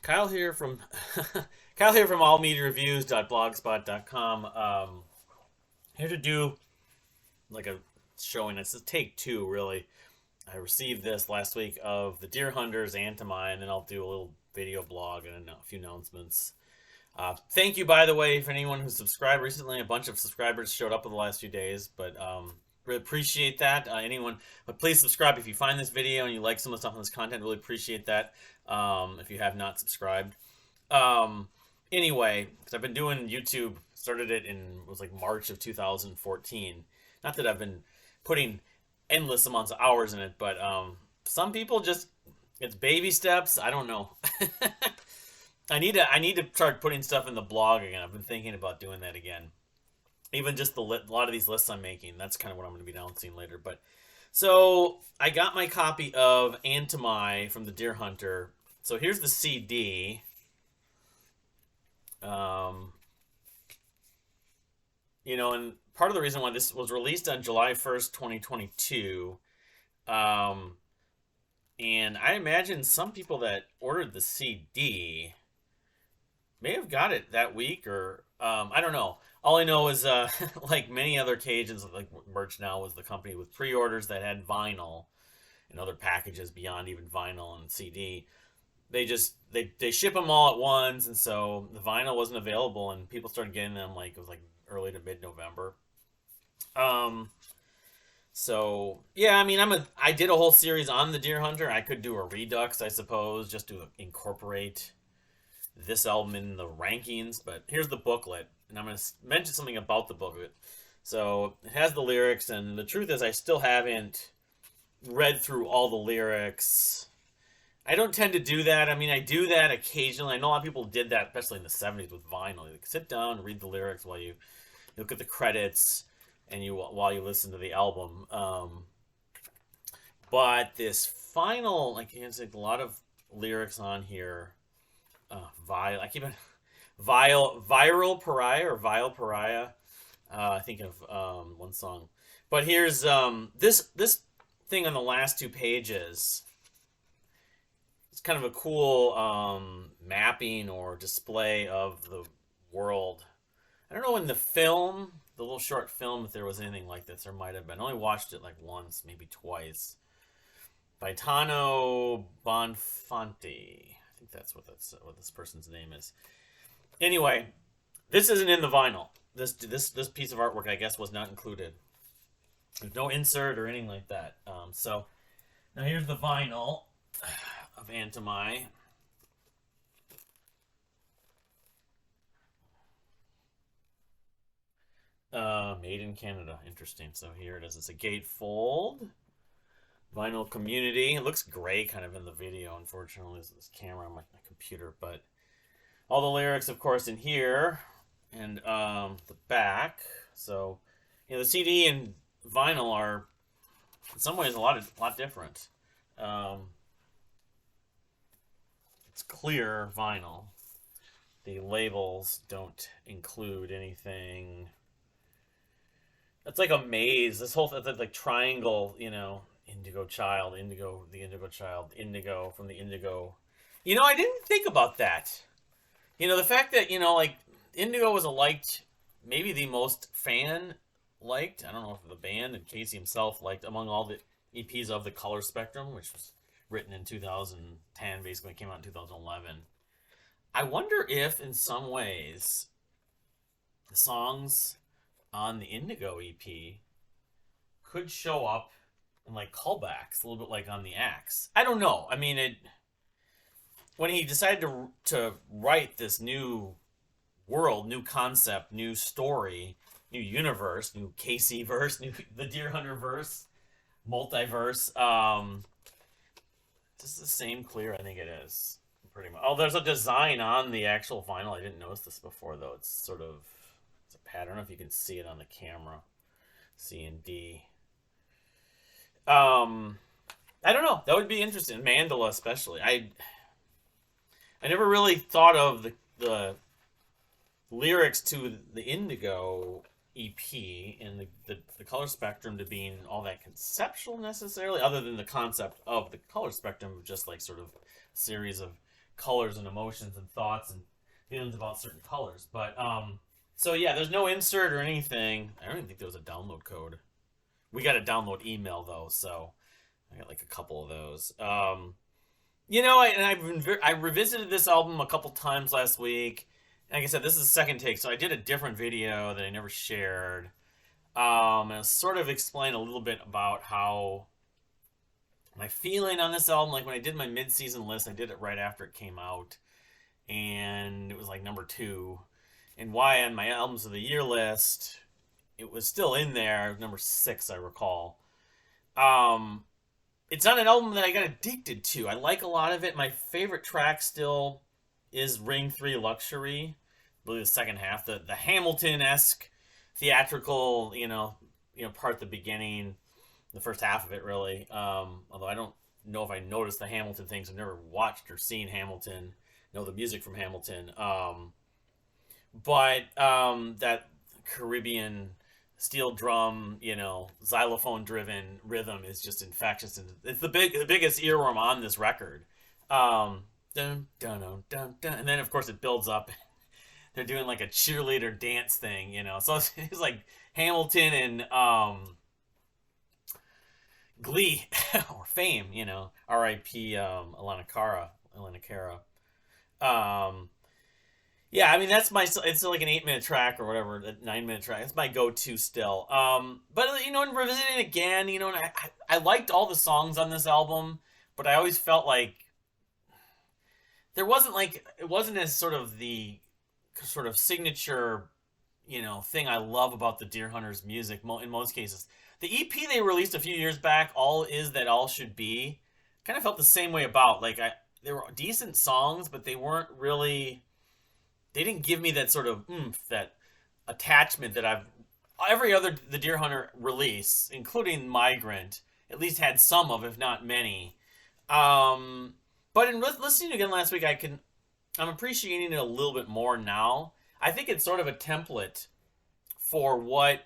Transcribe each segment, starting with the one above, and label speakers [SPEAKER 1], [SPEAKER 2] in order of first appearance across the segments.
[SPEAKER 1] Kyle here from Kyle here from allmediareviews.blogspot.com. Here to do like a showing. It's a take two, really. I received this last week of the Deer Hunters Antimai, and then I'll do a little video blog and a few announcements. Thank you, by the way, for anyone who subscribed recently. A bunch of subscribers showed up in the last few days, but really appreciate that. But please subscribe if you find this video and you like some of the stuff in this content. Really appreciate that. If you have not subscribed. Anyway, because I've been doing YouTube, started it it was like March of 2014. Not that I've been putting endless amounts of hours in it, but some people just it's baby steps. I don't know. I need to start putting stuff in the blog again. I've been thinking about doing that again. Even just a lot of these lists I'm making. That's kind of what I'm going to be announcing later. But so I got my copy of Antimai from the Deer Hunter. So here's the CD. And part of the reason why this was released on July 1st, 2022. And I imagine some people that ordered the CD may have got it that week, or I don't know. All I know is, like many other occasions, like Merch Now was the company with pre-orders that had vinyl and other packages beyond even vinyl and CD. They ship them all at once, and so the vinyl wasn't available, and people started getting them like it was like early to mid-November. So yeah, I mean, I did a whole series on the Deer Hunter. I could do a redux, I suppose, just to incorporate this album in the rankings. But here's the booklet, and I'm going to mention something about the booklet. So it has the lyrics, and the truth is, I still haven't read through all the lyrics. I don't tend to do that. I mean, I do that occasionally. I know a lot of people did that, especially in the 70s with vinyl. You sit down and read the lyrics while you look at the credits and while you listen to the album. But this final, like, there's a lot of lyrics on here. I keep it viral pariah or vile pariah. I think of one song. But here's this thing on the last two pages. It's kind of a cool mapping or display of the world. I don't know in the little short film, if there was anything like this. There might have been. I only watched it like once, maybe twice. By Tano Bonfanti. I think that's what this person's name is. Anyway, this isn't in the vinyl. This piece of artwork, I guess, was not included. There's no insert or anything like that. So now here's the vinyl of Antimai. Made in Canada. Interesting. So here it is. It's a gatefold. Vinyl community. It looks gray kind of in the video, unfortunately. This camera on my computer. But all the lyrics, of course, in here. And the back. So, the CD and vinyl are, in some ways, a lot different. It's clear vinyl. The labels don't include anything. It's like a maze. This whole like triangle, indigo child, indigo, the indigo child, indigo from the indigo. I didn't think about that. The fact that, like, Indigo was maybe the most fan liked, I don't know if the band and Casey himself liked, among all the EPs of the Color Spectrum, which was written in 2010, basically came out in 2011. I wonder if, in some ways, the songs on the Indigo EP could show up in like callbacks, a little bit like on the Axe. I don't know. I mean, when he decided to write this new world, new concept, new story, new universe, new Casey verse, the Deer Hunter verse, multiverse. This is the same clear, I think it is. Pretty much. Oh, there's a design on the actual vinyl. I didn't notice this before, though. It's a pattern. I don't know if you can see it on the camera. C and D. I don't know. That would be interesting. Mandala, especially. I never really thought of the lyrics to the Indigo EP and the Color Spectrum to being all that conceptual necessarily, other than the concept of the Color Spectrum, just like sort of a series of colors and emotions and thoughts and feelings about certain colors. But so yeah, there's no insert or anything. I don't even think there was a download code. We got a download email though, so I got like a couple of those. I revisited this album a couple times last week. Like I said, this is the second take, so I did a different video that I never shared. And sort of explain a little bit about how my feeling on this album. Like when I did my mid-season list, I did it right after it came out, and it was like number two. And why on my albums of the year list, it was still in there, number six, I recall. Um, it's not an album that I got addicted to. I like a lot of it. My favorite track still is Ring 3 Luxury. I believe the second half, the Hamilton esque theatrical, part at the beginning, the first half of it, really. Although I don't know if I noticed the Hamilton things. I've never watched or seen Hamilton, know the music from Hamilton. But that Caribbean steel drum, xylophone driven rhythm is just infectious, and it's the biggest earworm on this record. Dun dun dun dun dun, and then of course it builds up. They're doing like a cheerleader dance thing, So it's like Hamilton and Glee or Fame, R.I.P. Alana Cara. Yeah, I mean that's it's like an 8 minute track or whatever, a 9 minute track. It's my go to still. But in revisiting again, and I liked all the songs on this album, but I always felt like it wasn't as sort of the sort of signature, thing I love about the Deer Hunters music in most cases. The EP they released a few years back, All Is That All Should Be, kind of felt the same way about. Like they were decent songs, but they weren't really. They didn't give me that sort of oomph, that attachment that every other the Deer Hunter release, including Migrant, at least had some of, if not many. But in listening again last week, I'm appreciating it a little bit more now. I think it's sort of a template for what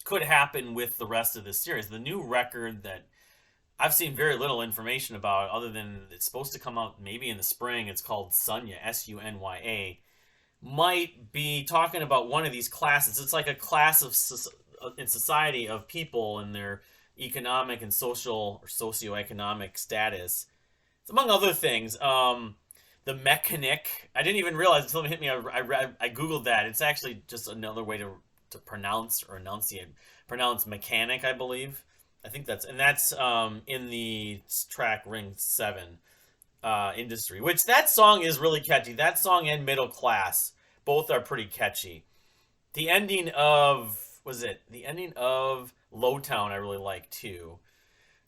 [SPEAKER 1] could happen with the rest of this series. The new record that I've seen very little information about, other than it's supposed to come out maybe in the spring. It's called Sunya, Sunya, might be talking about one of these classes. It's like a class in society of people and their economic and social or socioeconomic status. It's among other things. The mechanic. I didn't even realize until it hit me. I googled that. It's actually just another way to pronounce or enunciate. Pronounce mechanic, I believe. I think that's in the track Ring 7 Industry, which that song is really catchy. That song and Middle Class both are pretty catchy. The ending of Lowtown I really like too.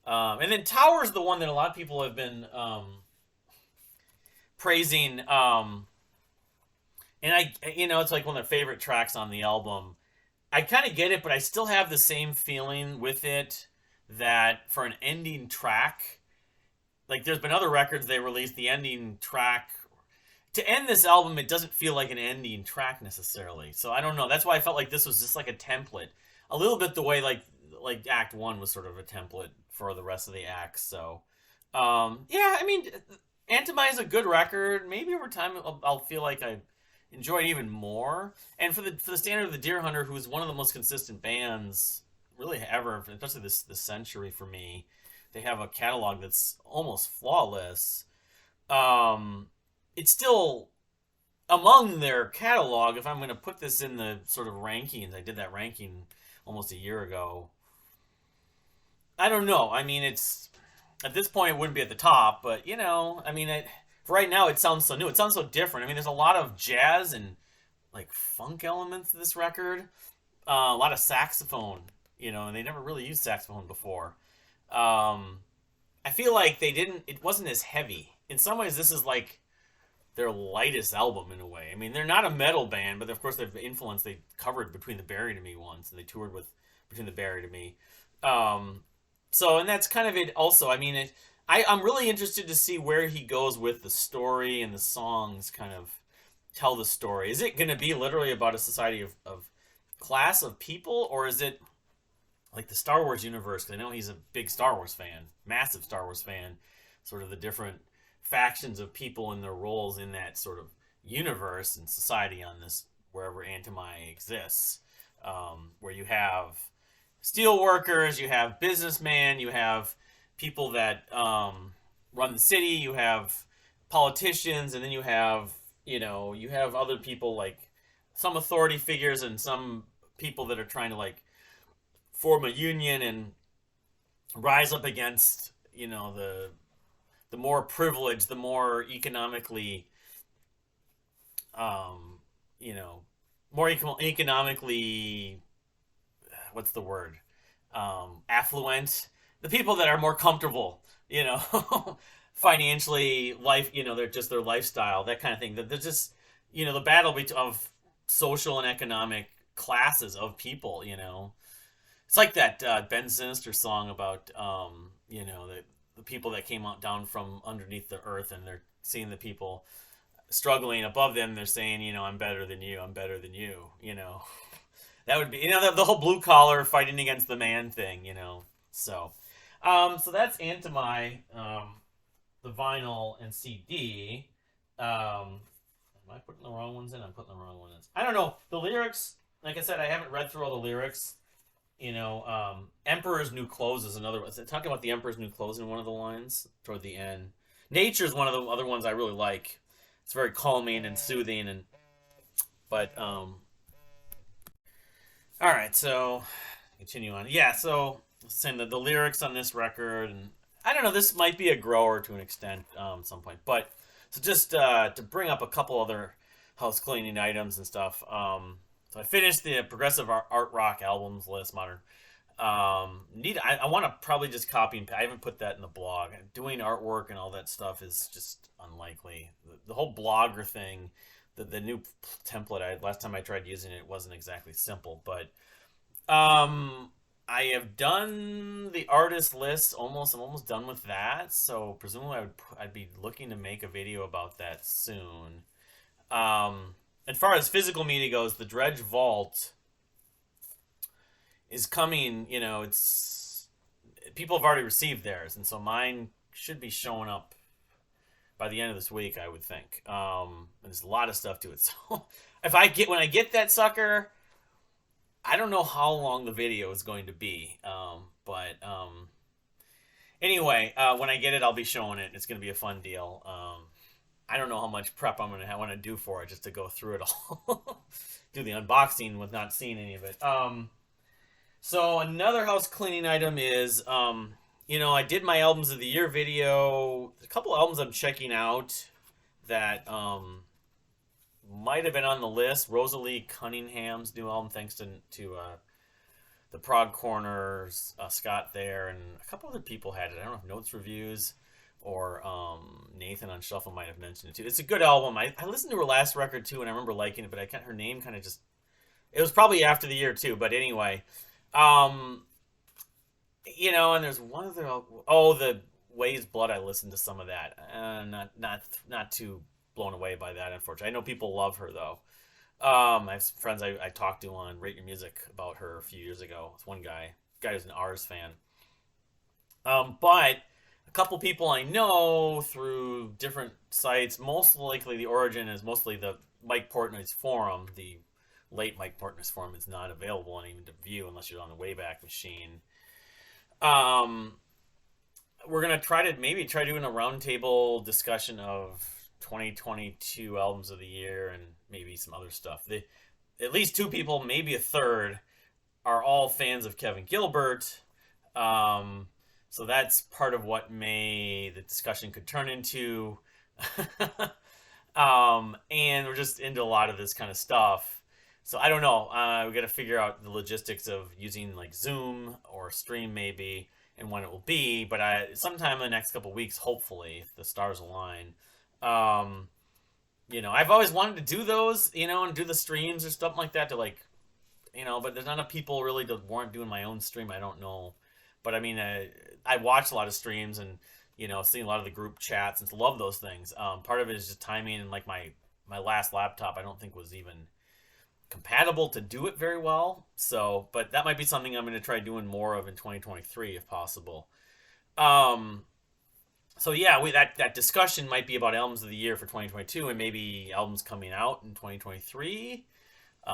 [SPEAKER 1] And then Tower's the one that a lot of people have been praising. And it's like one of their favorite tracks on the album. I kind of get it, but I still have the same feeling with it that for an ending track, like there's been other records they released, the ending track to end this album, it doesn't feel like an ending track necessarily. So I don't know. That's why I felt like this was just like a template, a little bit the way like Act 1 was sort of a template for the rest of the acts. So yeah, I mean, Antimai is a good record. Maybe over time I'll feel like I enjoy it even more. And for the standard of the Deer Hunter, who's one of the most consistent bands really ever, especially this century for me. They have a catalog that's almost flawless. It's still among their catalog. If I'm going to put this in the sort of rankings, I did that ranking almost a year ago. I don't know. I mean, it's at this point it wouldn't be at the top, but I mean, for right now it sounds so new. It sounds so different. I mean, there's a lot of jazz and like funk elements to this record. A lot of saxophone. And they never really used saxophone before. I feel like it wasn't as heavy. In some ways, this is like their lightest album in a way. I mean, they're not a metal band, but of course they've influenced. They covered Between the Buried and Me once, and they toured with Between the Buried and Me. And that's kind of it also. I mean, I'm really interested to see where he goes with the story and the songs kind of tell the story. Is it going to be literally about a society of class of people, or is it like the Star Wars universe? Because I know he's a big Star Wars fan, massive Star Wars fan, sort of the different factions of people and their roles in that sort of universe and society on this wherever Antimai exists, where you have steel workers, you have businessmen, you have people that run the city, you have politicians, and then you have other people like some authority figures and some people that are trying to like form a union and rise up against the more privileged, the more economically um, you know more economically, what's the word, affluent, the people that are more comfortable, financially, they're just their lifestyle, that kind of thing. That they're just, the battle of social and economic classes of people. It's like that Ben Sinister song about the people that came out down from underneath the earth, and they're seeing the people struggling above them. They're saying, I'm better than you. I'm better than you. That would be, the whole blue collar fighting against the man thing. So, so that's Antimai, the vinyl and CD. Am I putting the wrong ones in? I'm putting the wrong ones in. I don't know. The lyrics, like I said, I haven't read through all the lyrics. Emperor's New Clothes is another one. Talking about the Emperor's New Clothes in one of the lines toward the end. Nature's one of the other ones I really like. It's very calming and soothing, but all right, so continue on. Yeah, so saying that the lyrics on this record, and I don't know, this might be a grower to an extent at some point, but so just to bring up a couple other house cleaning items and stuff. So I finished the progressive art rock albums list, modern. I want to probably just copy and I haven't put that in the blog. Doing artwork and all that stuff is just unlikely. The whole blogger thing, the new template, last time I tried using it wasn't exactly simple, but I have done the artist list almost. I'm almost done with that, so presumably I'd be looking to make a video about that soon. As far as physical media goes, the Dredge Vault is coming. It's people have already received theirs, and so mine should be showing up by the end of this week, I would think. And there's a lot of stuff to it. So when I get that sucker, I don't know how long the video is going to be. But anyway, when I get it, I'll be showing it. It's going to be a fun deal. I don't know how much prep I'm going to want to do for it just to go through it all. Do the unboxing with not seeing any of it. So another house cleaning item is, I did my albums of the year video. A couple albums I'm checking out that might have been on the list. Rosalie Cunningham's new album, thanks to the Prog Corners, Scott there, and a couple other people had it. I don't know if Notes Reviews or Nathan on Shuffle might have mentioned it too. It's a good album. I listened to her last record too, and I remember liking it, but her name kind of just. It was probably after the year too, but anyway. And there's one other. Oh, the Ways Blood. I listened to some of that. Not too blown away by that, unfortunately. I know people love her though. I have some friends I talked to on Rate Your Music about her a few years ago. It's one guy who's an Ars fan. But a couple people I know through different sites. Most likely, the origin is mostly the Mike Portnoy's forum. The late Mike Portnoy's forum is not available and even to view unless you're on the Wayback Machine. We're gonna try doing a roundtable discussion of 2022 albums of the year and maybe some other stuff. At least two people, maybe a third, are all fans of Kevin Gilbert. So that's part of what the discussion could turn into. And we're just into a lot of this kind of stuff. So I don't know. We got to figure out the logistics of using like Zoom or Stream maybe, and when it will be. But sometime in the next couple of weeks, hopefully, if the stars align. I've always wanted to do those, and do the streams or stuff like that to but there's not enough people really to warrant doing my own stream. I don't know. But I mean, I watch a lot of streams and, seeing a lot of the group chats and love those things. Part of it is just timing, and like my last laptop, I don't think was even compatible to do it very well. So, but that might be something I'm going to try doing more of in 2023 if possible. So yeah, that discussion might be about albums of the year for 2022, and maybe albums coming out in 2023.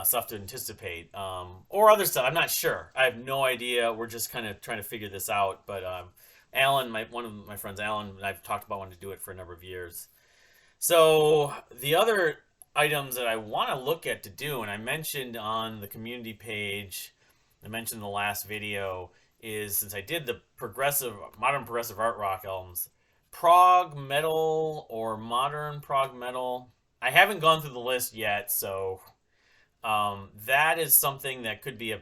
[SPEAKER 1] Stuff to anticipate, or other stuff. I'm not sure. I have no idea. We're just kind of trying to figure this out. But Alan, one of my friends, Alan, and I've talked about wanting to do it for a number of years. So the other items that I want to look at to do, and I mentioned on the community page, I mentioned in the last video, is since I did the progressive, modern progressive art rock albums, prog metal or modern prog metal. I haven't gone through the list yet, so that is something that could be a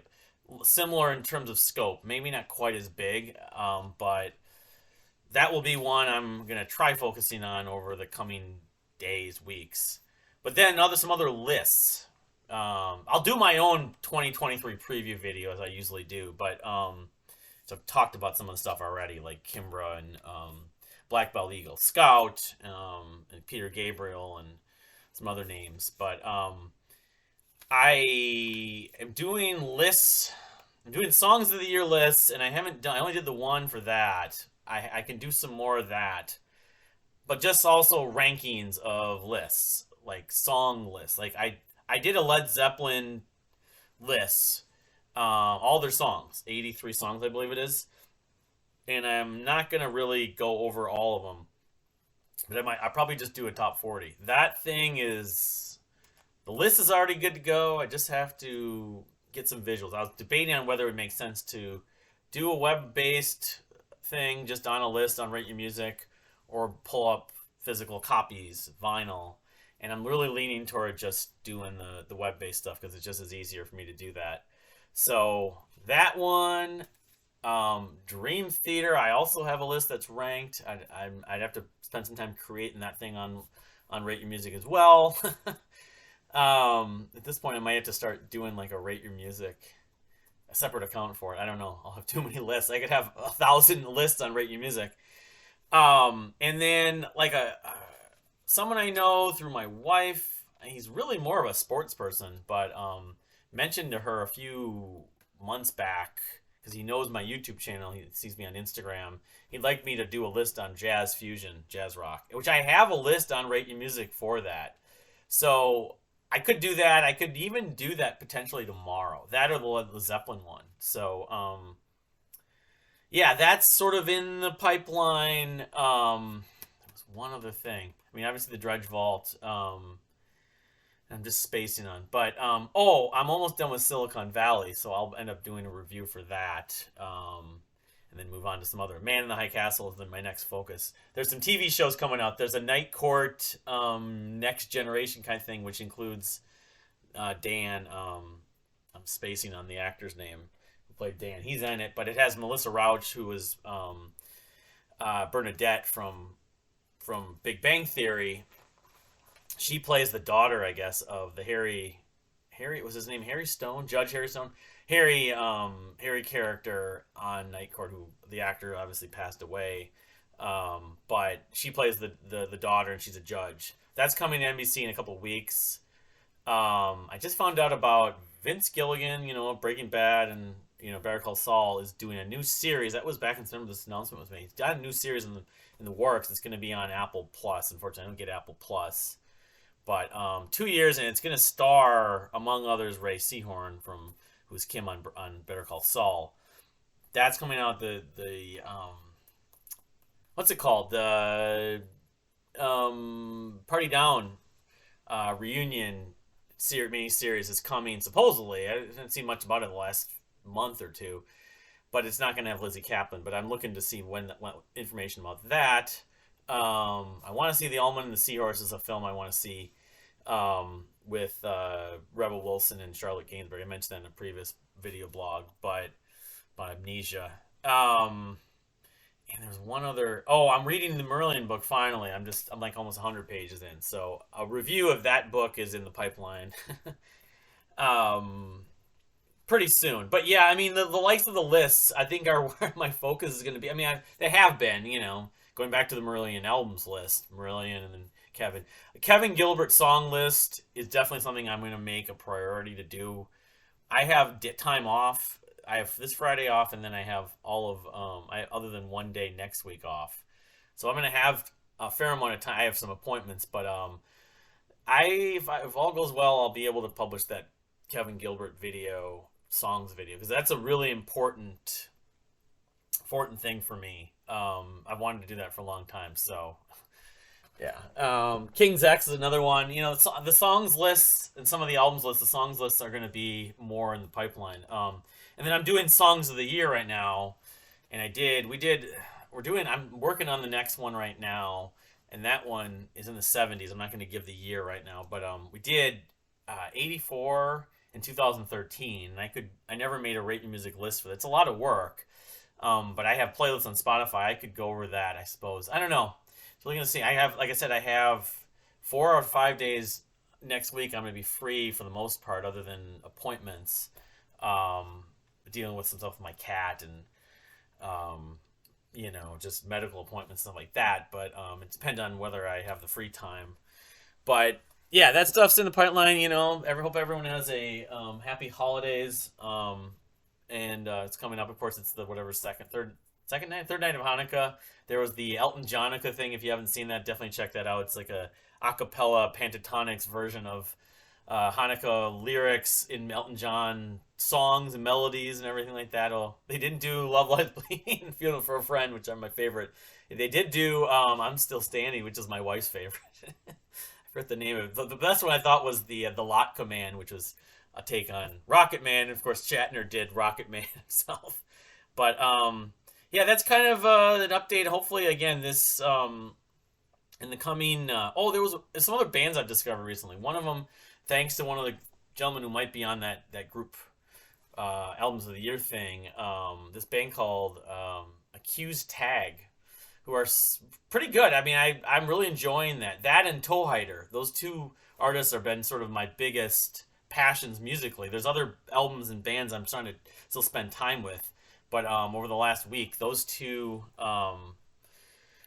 [SPEAKER 1] similar in terms of scope. Maybe not quite as big, but that will be one I'm gonna try focusing on over the coming days, weeks. But then some other lists. I'll do my own 2023 preview video as I usually do, but so I've talked about some of the stuff already, like Kimbra and Black Belt Eagle Scout, and Peter Gabriel and some other names. But I am doing lists. I'm doing songs of the year lists, and I haven't done. I only did the one for that. I can do some more of that, but just also rankings of lists, like song lists. Like I did a Led Zeppelin list, all their songs, 83 songs, I believe it is, and I'm not gonna really go over all of them, but I probably just do a top 40. That thing is the list is already good to go. I just have to get some visuals. I was debating on whether it would make sense to do a web-based thing just on a list on Rate Your Music, or pull up physical copies, vinyl. And I'm really leaning toward just doing the web-based stuff because it's just as easier for me to do that. So that one, Dream Theater, I also have a list that's ranked. I'd have to spend some time creating that thing on Rate Your Music as well. At this point, I might have to start doing like a Rate Your Music, a separate account for it. I don't know. I'll have too many lists. I could have 1,000 lists on Rate Your Music. And then like someone I know through my wife. He's really more of a sports person, but mentioned to her a few months back because he knows my YouTube channel. He sees me on Instagram. He'd like me to do a list on jazz fusion, jazz rock, which I have a list on Rate Your Music for that. So I could do that. I could even do that potentially tomorrow. That or the Zeppelin one. So yeah, that's sort of in the pipeline. There was one other thing. I mean, obviously the Dredge Vault. I'm just spacing on, but oh, I'm almost done with Silicon Valley, so I'll end up doing a review for that. And then move on to some other. Man in the High Castle is then my next focus. There's some TV shows coming out. There's a Night Court, Next Generation kind of thing, which includes Dan. I'm spacing on the actor's name who played Dan. He's in it, but it has Melissa Rauch, who was Bernadette from Big Bang Theory. She plays the daughter, I guess, of the Harry was his name Harry Stone, Judge Harry Stone, Harry character on Night Court, who the actor obviously passed away. But she plays the daughter, and she's a judge. That's coming to NBC in a couple of weeks. I just found out about Vince Gilligan, Breaking Bad, and Better Call Saul is doing a new series. That was back in December this announcement was made. He's got a new series in the works. It's going to be on Apple Plus. Unfortunately, I don't get Apple Plus. But 2 years, and it's going to star, among others, Ray Seahorn who's Kim on Better Call Saul. That's coming out. The what's it called? The Party Down reunion mini series is coming supposedly. I didn't see much about it in the last month or two, but it's not going to have Lizzie Kaplan. But I'm looking to see when information about that. I want to see The Almond and the Seahorse, a film I want to see, with Rebel Wilson and Charlotte Gainsbourg. I mentioned that in a previous video blog, but about Amnesia. And there's one other. Oh, I'm reading the Marillion book finally. I'm like almost 100 pages in, so a review of that book is in the pipeline. um, Pretty soon. But yeah, I mean the likes of the lists I think are where my focus is going to be. I mean they have been, going back to the Marillion albums list, Marillion and then Kevin Gilbert song list is definitely something I'm going to make a priority to do. I have time off. I have this Friday off, and then I have all of other than one day next week off. So I'm gonna have a fair amount of time. I have some appointments, but if all goes well, I'll be able to publish that Kevin Gilbert video, songs video, because that's a really important thing for me. I've wanted to do that for a long time, so yeah. King's X is another one. You know, the songs lists and some of the albums lists, the songs lists are going to be more in the pipeline. And then I'm doing songs of the year right now, and I'm working on the next one right now, and that one is in the 70s. I'm not going to give the year right now, but we did 84 in 2013, and I never made a rate your music list for that. It's a lot of work. But I have playlists on Spotify. I could go over that, I suppose. I don't know. So we're gonna see. Like I said, I have 4 or 5 days next week. I'm gonna be free for the most part, other than appointments, dealing with some stuff with my cat and just medical appointments, stuff like that. But it depends on whether I have the free time. But yeah, that stuff's in the pipeline. Hope everyone has a happy holidays. And it's coming up. Of course, it's the whatever third night of Hanukkah. There was the Elton Johnica thing. If you haven't seen that, definitely check that out. It's like a cappella pentatonics version of Hanukkah lyrics in Elton John songs and melodies and everything like that. Oh, they didn't do Love Lies Bleeding and Funeral for a Friend, which are my favorite. They did do I'm Still Standing, which is my wife's favorite. I forget the name of it. The best one I thought was the Lot Command, which was a take on Rocket Man. Of course, Shatner did Rocket Man himself. But yeah, that's kind of an update. Hopefully, again, this in the coming. There was some other bands I've discovered recently. One of them, thanks to one of the gentlemen who might be on that group albums of the year thing. This band called Accused Tag, who are pretty good. I mean, I'm really enjoying that. That and Toe Hider. Those two artists have been sort of my biggest passions musically. There's other albums and bands I'm starting to still spend time with, but over the last week, those two,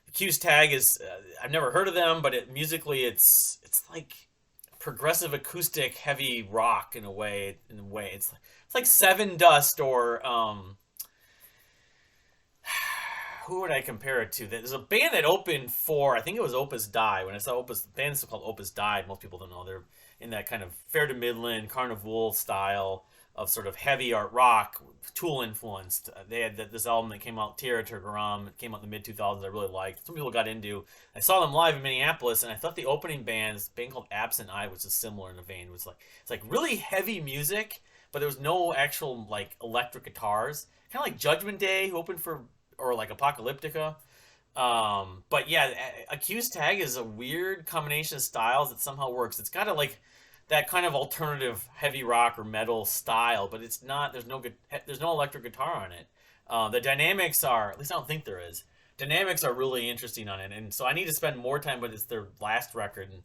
[SPEAKER 1] Accused Tag is I've never heard of them, but musically it's like progressive acoustic heavy rock in a way. It's like Seven Dust or who would I compare it to? There's a band that opened for, I think it was Opus Dei. When I saw Opus, the band's called Opus Dei. Most people don't know. They're in that kind of fair to midland carnival style of sort of heavy art rock, Tool influenced. They had this album that came out, Tierra Tergaram, it came out in the mid 2000s. I really liked. Some people got into. I saw them live in Minneapolis, and I thought the opening band, this band called Absent Eye, which is similar in the vein, was it's like really heavy music, but there was no actual like electric guitars. Kind of like Judgment Day, who opened for, or like Apocalyptica. But yeah, Accused Tag is a weird combination of styles that somehow works. It's got a like that kind of alternative heavy rock or metal style, but it's not. There's no electric guitar on it. The dynamics are, at least I don't think there is. Dynamics are really interesting on it, and so I need to spend more time. But it's their last record, and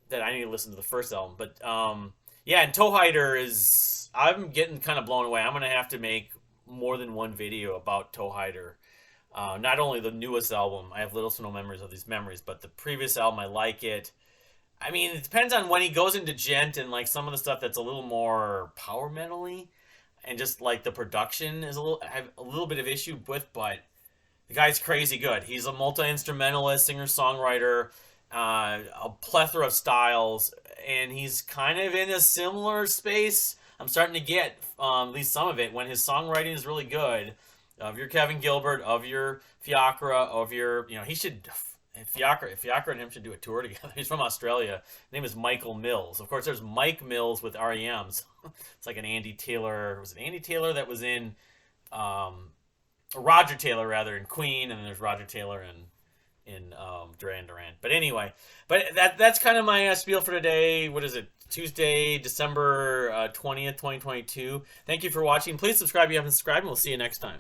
[SPEAKER 1] that I need to listen to the first album. But yeah, and Toe Hider is. I'm getting kind of blown away. I'm gonna have to make more than one video about Toe Hider. Not only the newest album, I have little to no memories of these memories, but the previous album, I like it. I mean, it depends on when he goes into djent and like some of the stuff that's a little more power metal-y, and just like the production is I have a little bit of issue with, but the guy's crazy good. He's a multi-instrumentalist, singer-songwriter, a plethora of styles, and he's kind of in a similar space. I'm starting to get at least some of it when his songwriting is really good. Of your Kevin Gilbert, of your Fiacra, of your, he should, Fiacra and him should do a tour together. He's from Australia. His name is Michael Mills. Of course, there's Mike Mills with REM. So it's like an Andy Taylor. Was it Andy Taylor that was in, Roger Taylor rather, in Queen, and then there's Roger Taylor in Duran Duran. But anyway, that's kind of my spiel for today. What is it? Tuesday, December 20th, 2022. Thank you for watching. Please subscribe if you haven't subscribed, and we'll see you next time.